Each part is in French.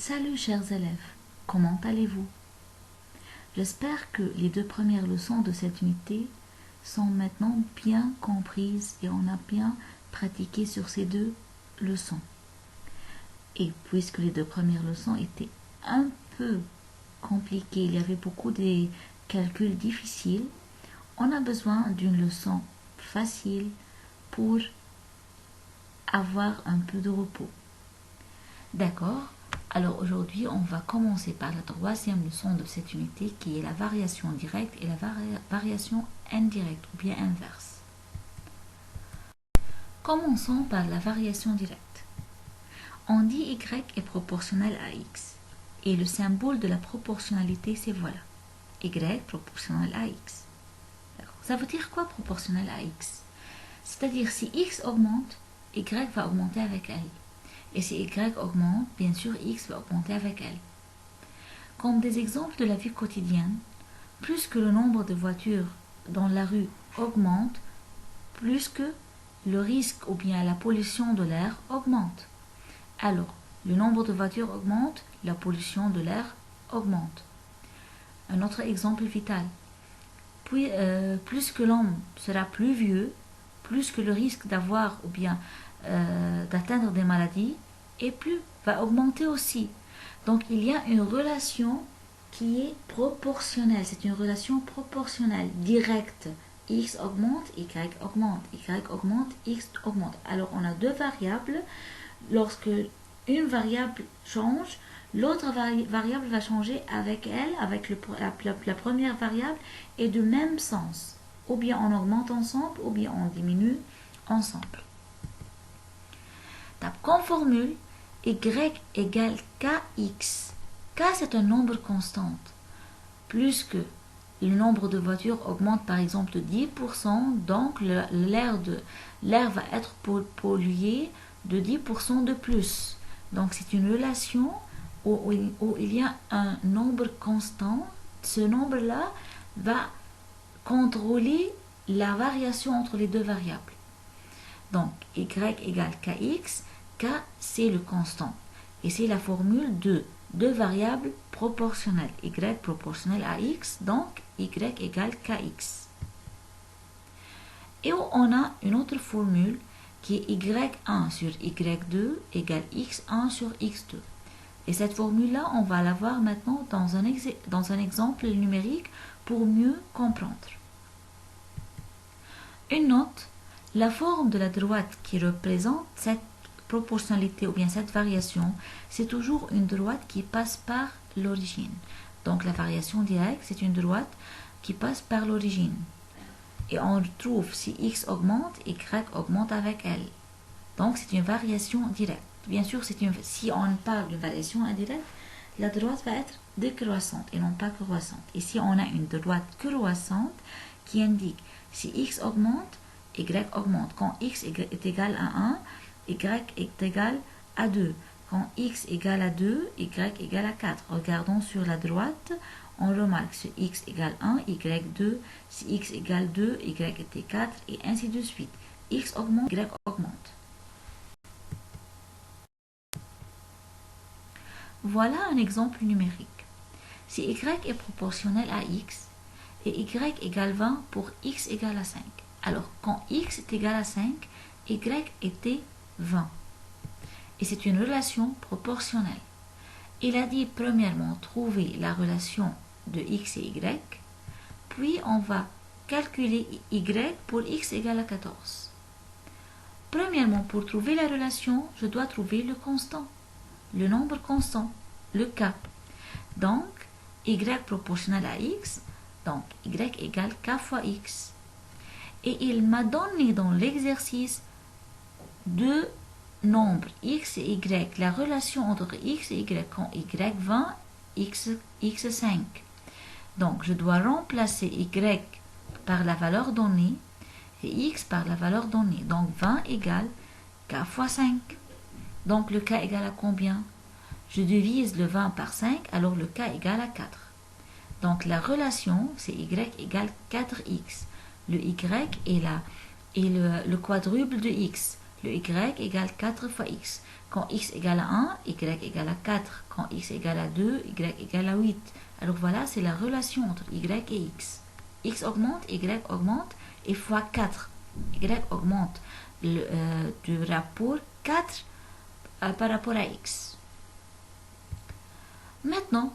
Salut chers élèves, comment allez-vous? J'espère que les deux premières leçons de cette unité sont maintenant bien comprises et on a bien pratiqué sur ces deux leçons. Et puisque les deux premières leçons étaient un peu compliquées, il y avait beaucoup de calculs difficiles, on a besoin d'une leçon facile pour avoir un peu de repos. D'accord? Alors aujourd'hui, on va commencer par la troisième leçon de cette unité qui est la variation directe et la variation indirecte ou bien inverse. Commençons par la variation directe. On dit y est proportionnel à x et le symbole de la proportionnalité c'est voilà, y proportionnel à x. Ça veut dire quoi proportionnel à x? C'est-à-dire si x augmente, y va augmenter avec elle. Et si y augmente, bien sûr, x va augmenter avec elle. Comme des exemples de la vie quotidienne, plus que le nombre de voitures dans la rue augmente, plus que le risque ou bien la pollution de l'air augmente. Alors, le nombre de voitures augmente, la pollution de l'air augmente. Un autre exemple vital. Plus que l'homme sera plus vieux, plus que le risque d'avoir ou bien d'atteindre des maladies et plus va augmenter aussi. Donc il y a une relation qui est proportionnelle, c'est une relation proportionnelle, directe. X augmente, Y augmente, Y augmente, X augmente. Alors on a deux variables. Lorsque une variable change, l'autre variable va changer avec elle, avec la première variable, et de même sens. Ou bien on augmente ensemble, ou bien on diminue ensemble. Comme formule, y égale kx. K c'est un nombre constant. Plus que le nombre de voitures augmente par exemple de 10%, donc l'air va être pollué de 10% de plus. Donc c'est une relation où il y a un nombre constant. Ce nombre-là va contrôler la variation entre les deux variables. Donc y égale kx, k c'est le constant. Et c'est la formule de deux variables proportionnelles. Y proportionnel à x, donc y égale kx. Et on a une autre formule qui est y1 sur y2 égale x1 sur x2. Et cette formule-là, on va la voir maintenant dans un exemple numérique pour mieux comprendre. Une note, la forme de la droite qui représente cette proportionnalité ou bien cette variation, c'est toujours une droite qui passe par l'origine. Donc la variation directe, c'est une droite qui passe par l'origine. Et on retrouve si x augmente, y augmente avec elle. Donc c'est une variation directe. Bien sûr, si on parle d'une variation indirecte, la droite va être décroissante et non pas croissante. Et si on a une droite croissante qui indique si x augmente, y augmente. Quand x est égal à 1, y est égal à 2. Quand x égale à 2, y égale à 4. Regardons sur la droite, on remarque si x égale 1, y 2, si x égale 2, y était 4, et ainsi de suite. X augmente, y augmente. Voilà un exemple numérique. Si y est proportionnel à x, et y égale 20 pour x égale à 5. Alors, quand x est égal à 5, y était 20. Et c'est une relation proportionnelle. Il a dit premièrement trouver la relation de x et y, puis on va calculer y pour x égale à 14. Premièrement, pour trouver la relation, je dois trouver le constant, le nombre constant, le k. Donc, y proportionnel à x, donc y égale k fois x. Et il m'a donné dans l'exercice deux nombres x et y, la relation entre x et y, quand y 20, x 5. Donc je dois remplacer y par la valeur donnée et x par la valeur donnée. Donc 20 égale k fois 5. Donc le k égale à combien? Je divise le 20 par 5, alors le k égale à 4. Donc la relation, c'est y égale 4x. Le y est le quadruple de x. Le y égale 4 fois x. Quand x égale à 1, y égale à 4. Quand x égale à 2, y égale à 8. Alors voilà, c'est la relation entre y et x. X augmente, y augmente, et fois 4. Y augmente du rapport 4 par rapport à x. Maintenant,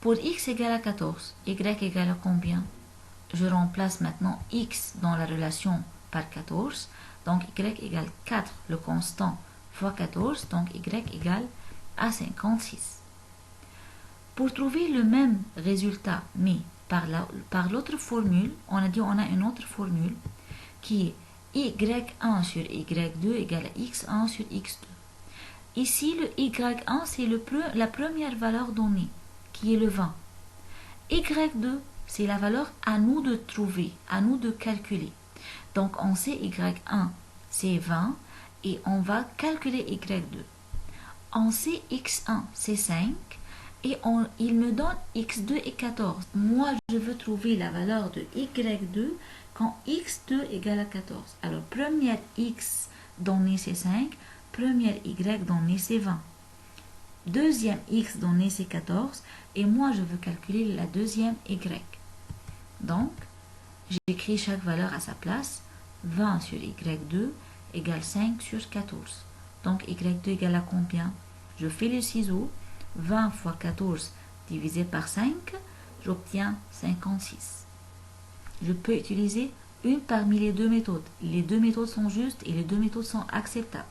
pour x égale à 14, y égale à combien? Je remplace maintenant x dans la relation par 14. Donc y égale 4, le constant, fois 14. Donc y égale à 56. Pour trouver le même résultat, mais par l'autre formule, on a dit on a une autre formule qui est y1 sur y2 égale à x1 sur x2. Ici, le y1, c'est la première valeur donnée, qui est le 20. y2, c'est la valeur à nous de trouver, à nous de calculer. Donc, on sait y1, c'est 20, et on va calculer y2. On sait x1, c'est 5, et il me donne x2 et 14. Moi, je veux trouver la valeur de y2 quand x2 égale à 14. Alors, première x donnée, c'est 5. Première y donnée, c'est 20. Deuxième x donnée, c'est 14. Et moi, je veux calculer la deuxième y. Donc, j'écris chaque valeur à sa place. 20 sur y2 égale 5 sur 14. Donc, y2 égale à combien? Je fais le ciseau. 20 fois 14 divisé par 5, j'obtiens 56. Je peux utiliser une parmi les deux méthodes. Les deux méthodes sont justes et les deux méthodes sont acceptables.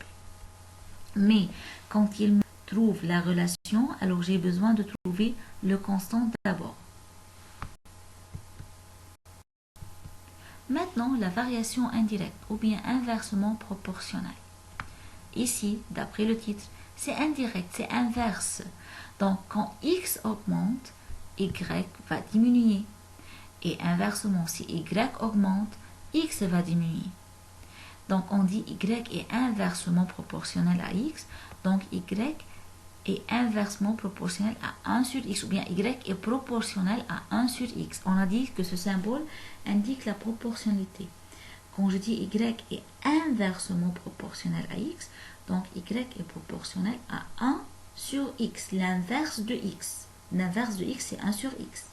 Mais quand il me trouve la relation, alors j'ai besoin de trouver le constant d'abord. Maintenant, la variation indirecte ou bien inversement proportionnelle. Ici, d'après le titre, c'est indirect, c'est inverse. Donc, quand x augmente, y va diminuer. Et inversement, si y augmente, x va diminuer. Donc, on dit y est inversement proportionnel à x. Donc, y est inversement proportionnel à 1 sur x. Ou bien y est proportionnel à 1 sur x. On a dit que ce symbole indique la proportionnalité. Quand je dis y est inversement proportionnel à x, donc y est proportionnel à 1 sur x, l'inverse de x. L'inverse de x, c'est 1 sur x.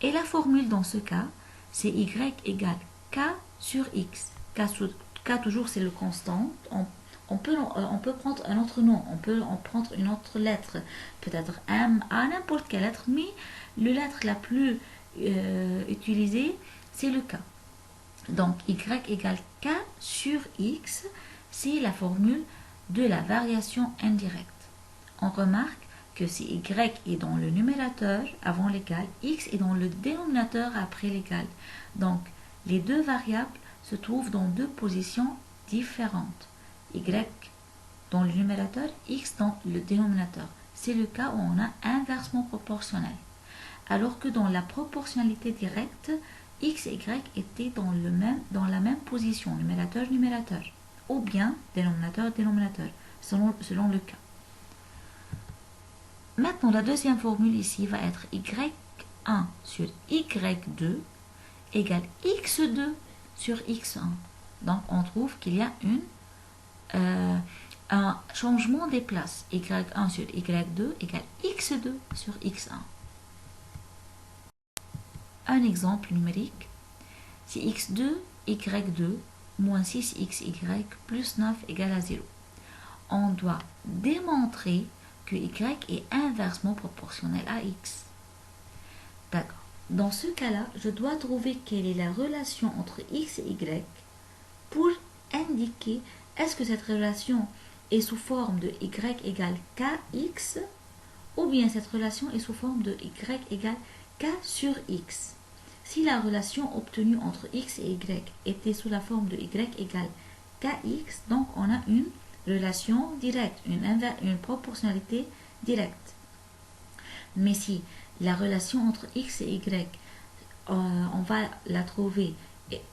Et la formule dans ce cas, c'est y égale k sur x. K toujours, c'est le constant. On peut prendre un autre nom, on peut en prendre une autre lettre, peut-être M, A, n'importe quelle lettre, mais la lettre la plus utilisée, c'est le K. Donc, y égale K sur X, c'est la formule de la variation indirecte. On remarque que si Y est dans le numérateur avant l'égal, X est dans le dénominateur après l'égal. Donc, les deux variables se trouvent dans deux positions différentes. Y dans le numérateur, X dans le dénominateur. C'est le cas où on a inversement proportionnel. Alors que dans la proportionnalité directe, X et Y étaient dans la même position, numérateur-numérateur, ou bien dénominateur-dénominateur, selon le cas. Maintenant, la deuxième formule ici va être Y1 sur Y2 égale X2 sur X1. Donc, on trouve qu'il y a un changement des places. Y1 sur Y2 égale X2 sur X1. Un exemple numérique. Si x2, y2, moins 6xy plus 9 égale à 0. On doit démontrer que y est inversement proportionnel à x. D'accord. Dans ce cas-là, je dois trouver quelle est la relation entre x et y pour indiquer est-ce que cette relation est sous forme de y égale kx ou bien cette relation est sous forme de y égale k sur x. Si la relation obtenue entre x et y était sous la forme de y égale kx, donc on a une relation directe, une proportionnalité directe. Mais si la relation entre x et y, on va la trouver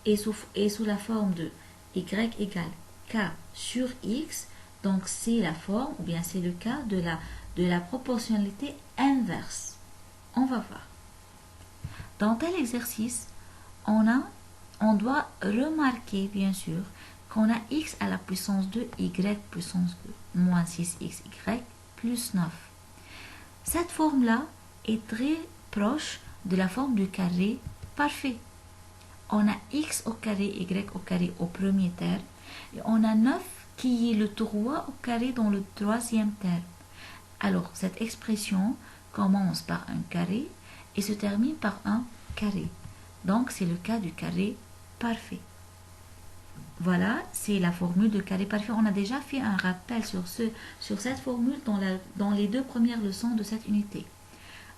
est sous la forme de y égale k sur x, donc c'est la forme, ou bien c'est le cas de la proportionnalité inverse. On va voir. Dans tel exercice, on doit remarquer bien sûr qu'on a x à la puissance 2, y puissance 2, moins 6xy plus 9. Cette forme-là est très proche de la forme du carré parfait. On a x au carré, y au carré au premier terme, et on a 9 qui est le 3 au carré dans le troisième terme. Alors, cette expression commence par un carré et se termine par un carré. Donc, c'est le cas du carré parfait. Voilà, c'est la formule de carré parfait. On a déjà fait un rappel sur cette formule dans les deux premières leçons de cette unité.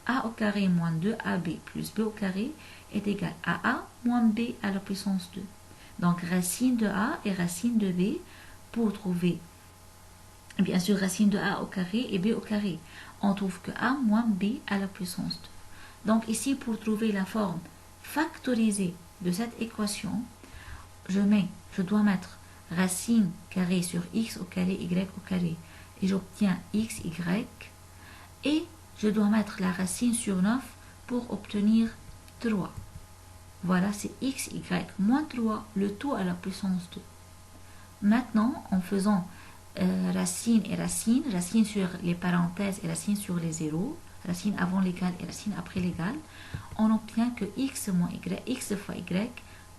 A au carré moins 2ab plus b au carré est égal à a moins b à la puissance 2. Donc, racine de a et racine de b pour trouver, bien sûr, racine de a au carré et b au carré. On trouve que a moins b à la puissance 2. Donc, ici, pour trouver la forme factorisée de cette équation, je dois mettre racine carrée sur x au carré, y au carré, et j'obtiens x, y, et je dois mettre la racine sur 9 pour obtenir 3. Voilà, c'est x, y, moins 3, le tout à la puissance 2. Maintenant, en faisant racine et racine sur les parenthèses et racine sur les zéros, racine avant l'égal et racine après l'égal, on obtient que x moins y, x fois y,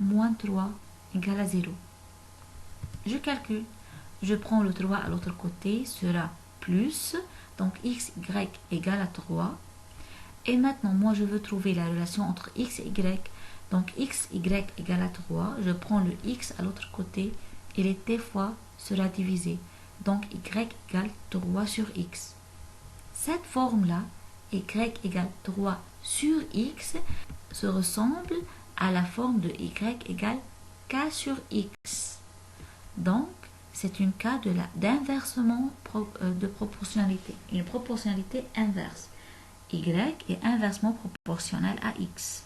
moins 3 égale à 0. Je calcule. Je prends le 3 à l'autre côté, sera plus, donc x, y égale à 3. Et maintenant, moi, je veux trouver la relation entre x et y. Donc, x, y égale à 3. Je prends le x à l'autre côté et les t fois sera divisé. Donc, y égale 3 sur x. Cette forme-là, y égale 3 sur x, se ressemble à la forme de y égale k sur x. Donc, c'est une cas d'inversement de proportionnalité, une proportionnalité inverse. Y est inversement proportionnel à x.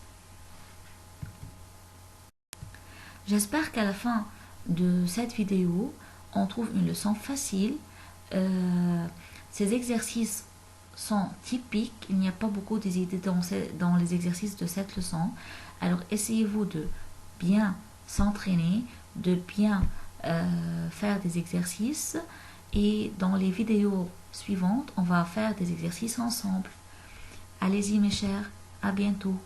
J'espère qu'à la fin de cette vidéo, on trouve une leçon facile. Ces exercices sont typiques, il n'y a pas beaucoup d'idées dans les exercices de cette leçon. Alors, essayez-vous de bien s'entraîner, de bien faire des exercices, et dans les vidéos suivantes, on va faire des exercices ensemble. Allez-y mes chers, à bientôt.